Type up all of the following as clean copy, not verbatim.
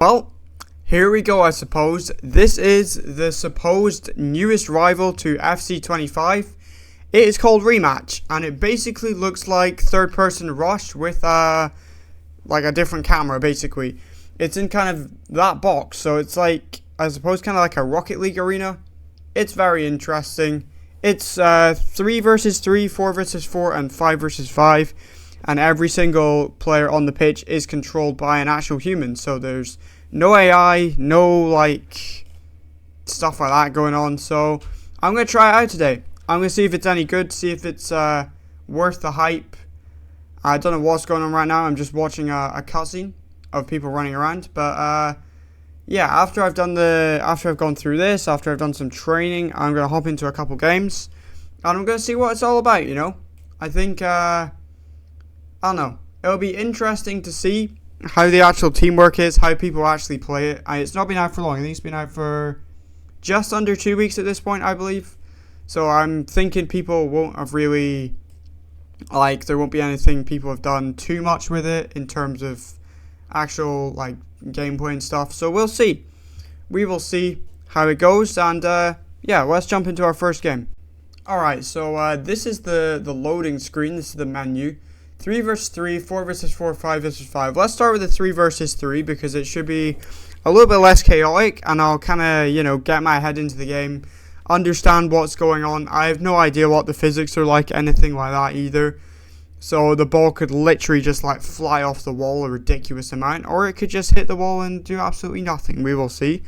Well, here we go, I suppose. This is the supposed newest rival to FC25. It is called Rematch, and it basically looks like third-person Rush with like a different camera, basically. It's in kind of that box, so it's like, I suppose, kind of like a Rocket League arena. It's very interesting. It's 3 versus 3, 4 versus 4, and 5 versus 5. And every single player on the pitch is controlled by an actual human. So there's no AI, no like stuff like that going on. So I'm going to try it out today. I'm going to see if it's any good, see if it's worth the hype. I don't know what's going on right now. I'm just watching a cutscene of people running around. But yeah, after I've gone through this, after I've done some training, I'm going to hop into a couple games. And I'm going to see what it's all about, you know. I think I don't know. It'll be interesting to see how the actual teamwork is, how people actually play it. It's not been out for long. I think it's been out for just under 2 weeks at this point, I believe. So I'm thinking people won't have really, like, there won't be anything people have done too much with it in terms of actual, like, gameplay and stuff. So we'll see. We will see how it goes. And, yeah, let's jump into our first game. Alright, so this is the loading screen. This is the menu. 3 versus 3, 4 versus 4, 5 versus 5. Let's start with the 3 versus 3 because it should be a little bit less chaotic, and I'll kind of, you know, get my head into the game, understand what's going on. I have no idea what the physics are like, anything like that either. So the ball could literally just like fly off the wall a ridiculous amount, or it could just hit the wall and do absolutely nothing. We will see.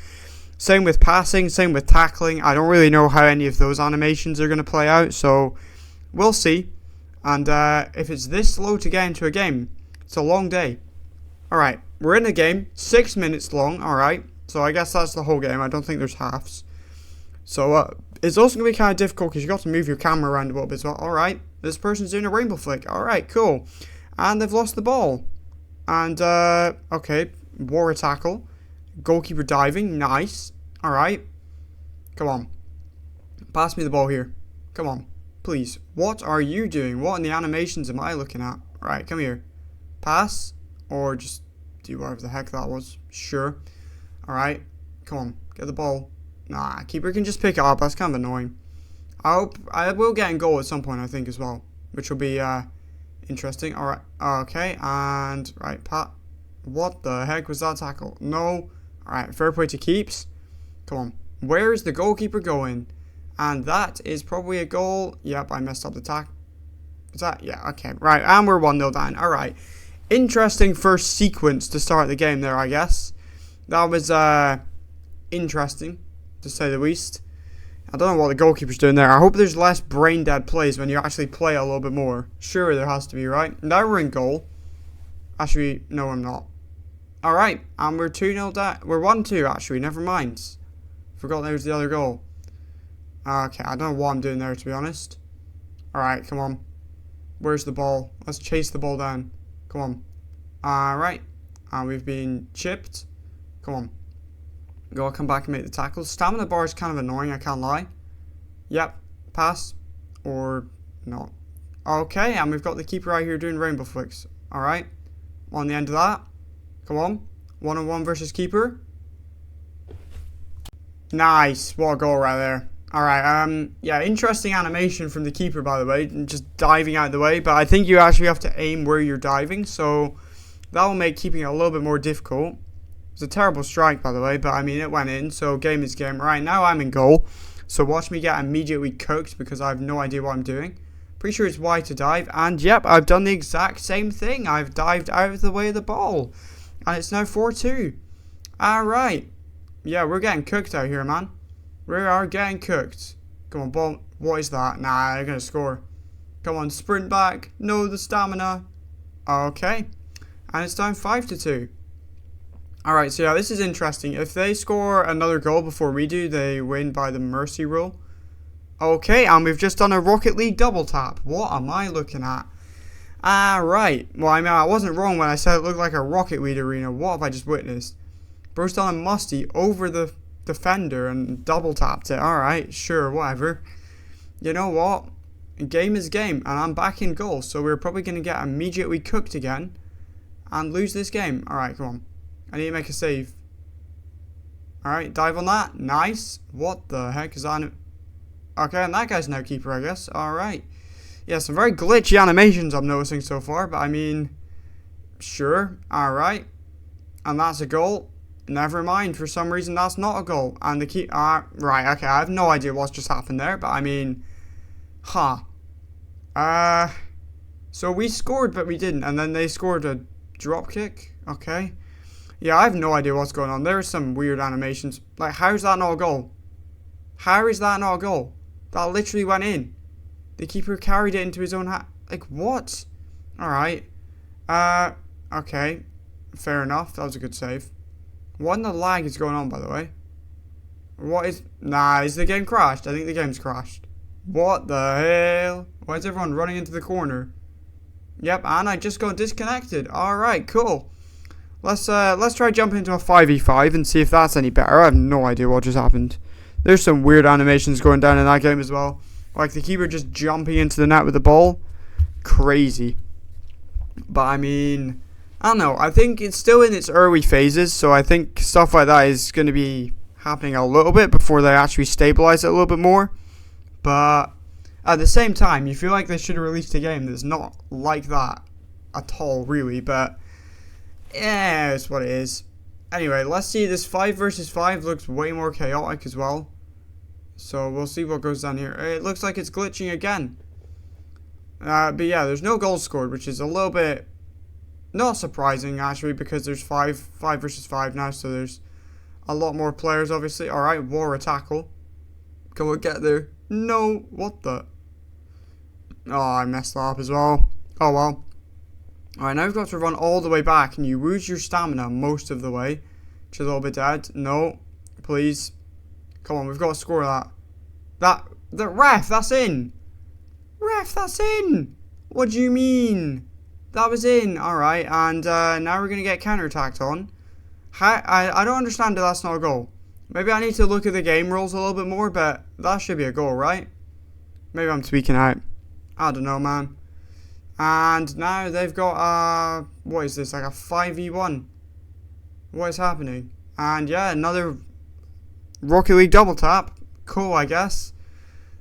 Same with passing, same with tackling. I don't really know how any of those animations are going to play out, so we'll see. And if it's this slow to get into a game, it's a long day. Alright, we're in a game, 6 minutes long, alright. So I guess that's the whole game, I don't think there's halves. So it's also going to be kind of difficult because you've got to move your camera around a little bit as well. Alright, this person's doing a rainbow flick, alright, cool. And they've lost the ball. And, okay, war tackle. Goalkeeper diving, nice. Alright, come on. Pass me the ball here, come on. Please, what are you doing? What in the animations am I looking at? Right, come here. Pass, or just do whatever the heck that was. Sure. Alright, come on, get the ball. Nah, keeper can just pick it up. That's kind of annoying. I will get in goal at some point, I think, as well, which will be interesting. Alright, okay, and right, Pat. What the heck was that tackle? No. Alright, fair play to keeps. Come on. Where is the goalkeeper going? And that is probably a goal. Yep, I messed up the tackle. Is that? Yeah, okay. Right, and we're 1-0 down. Alright. Interesting first sequence to start the game there, I guess. That was interesting, to say the least. I don't know what the goalkeeper's doing there. I hope there's less brain dead plays when you actually play a little bit more. Sure, there has to be, right? Now we're in goal. Actually, no, I'm not. Alright, and we're 2-0 down. We're 1-2, actually. Never mind. Forgot there was the other goal. Okay, I don't know what I'm doing there, to be honest. Alright, come on. Where's the ball? Let's chase the ball down. Come on. Alright. And we've been chipped. Come on. Gotta come back and make the tackle. Stamina bar is kind of annoying, I can't lie. Yep. Pass. Or not. Okay, and we've got the keeper out here doing rainbow flicks. Alright. On the end of that. Come on. 1-on-1 versus keeper. Nice. What a goal right there. Alright, yeah, interesting animation from the keeper, by the way, just diving out of the way, but I think you actually have to aim where you're diving, so that will make keeping it a little bit more difficult. It's a terrible strike, by the way, but I mean, it went in, so game is game. Right, now I'm in goal, so watch me get immediately cooked because I have no idea what I'm doing. Pretty sure it's Y to dive, and yep, I've done the exact same thing. I've dived out of the way of the ball, and it's now 4-2. Alright, yeah, we're getting cooked out here, man. We are getting cooked. Come on, ball. What is that? Nah, they're going to score. Come on, sprint back. No, the stamina. Okay. And it's down 5-2. Alright, so yeah, this is interesting. If they score another goal before we do, they win by the mercy rule. Okay, and we've just done a Rocket League double tap. What am I looking at? Right. Well, I mean, I wasn't wrong when I said it looked like a Rocket League arena. What have I just witnessed? Bro's done a musty over the defender and double tapped it. Alright, sure, whatever. You know what? Game is game, and I'm back in goal, so we're probably going to get immediately cooked again and lose this game. Alright, come on. I need to make a save. Alright, dive on that. Nice. What the heck is that? Okay, and that guy's now keeper, I guess. Alright. Yeah, some very glitchy animations I'm noticing so far, but I mean, sure. Alright. And that's a goal. Never mind, for some reason that's not a goal. And the key, right, okay, I have no idea what's just happened there, but I mean, so we scored, but we didn't, and then they scored a drop kick, okay. Yeah, I have no idea what's going on. There's some weird animations. Like, how is that not a goal? How is that not a goal? That literally went in. The keeper carried it into his own hat. Like, what? Alright. Okay. Fair enough, that was a good save. What in the lag is going on, by the way? What is... Nah, is the game crashed? I think the game's crashed. What the hell? Why is everyone running into the corner? Yep, and I just got disconnected. Alright, cool. Let's try jumping into a 5v5 and see if that's any better. I have no idea what just happened. There's some weird animations going down in that game as well. Like the keeper just jumping into the net with the ball. Crazy. But I mean, I don't know. I think it's still in its early phases, so I think stuff like that is going to be happening a little bit before they actually stabilize it a little bit more. But at the same time, you feel like they should have released a game that's not like that at all, really. But yeah, it's what it is. Anyway, let's see. This 5 versus 5 looks way more chaotic as well. So we'll see what goes down here. It looks like it's glitching again. But yeah, there's no goals scored, which is a little bit not surprising actually, because there's 5 versus 5 now, so there's a lot more players obviously. Alright, war a tackle. Come on, get there. No, what the? Oh, I messed that up as well. Oh well. Alright, now we've got to run all the way back, and you lose your stamina most of the way, which is a little bit dead. No, please. Come on, we've got to score that. The ref, that's in. Ref, that's in. What do you mean? That was in. Alright, and now we're going to get counter-attacked on. I don't understand that that's not a goal. Maybe I need to look at the game rules a little bit more, but that should be a goal, right? Maybe I'm tweaking out. I don't know, man. And now they've got, what is this, like a 5v1? What is happening? And yeah, another Rocket League double tap. Cool, I guess.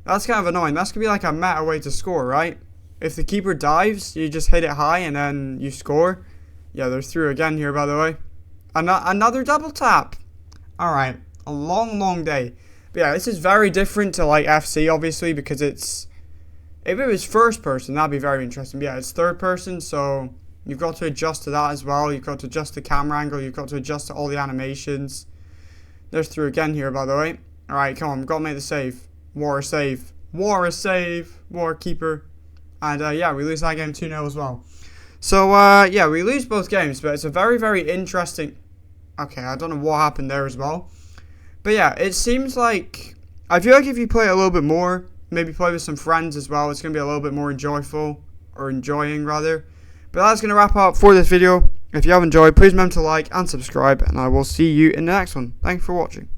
That's kind of annoying. That's going to be like a meta way to score, right? If the keeper dives, you just hit it high and then you score. Yeah, they're through again here, by the way. Another double tap. Alright, a long day. But yeah, this is very different to like FC, obviously, because it's... If it was first person, that'd be very interesting. But yeah, it's third person, so you've got to adjust to that as well. You've got to adjust the camera angle. You've got to adjust to all the animations. There's through again here, by the way. Alright, come on, we've got to make the save. War a save. War a save. War keeper. And yeah, we lose that game 2-0 as well. So yeah, we lose both games, but it's a very interesting... Okay, I don't know what happened there as well. But yeah, it seems like... I feel like if you play it a little bit more, maybe play with some friends as well, it's going to be a little bit more enjoyable. Or enjoying, rather. But that's going to wrap up for this video. If you have enjoyed, please remember to like and subscribe, and I will see you in the next one. Thanks for watching.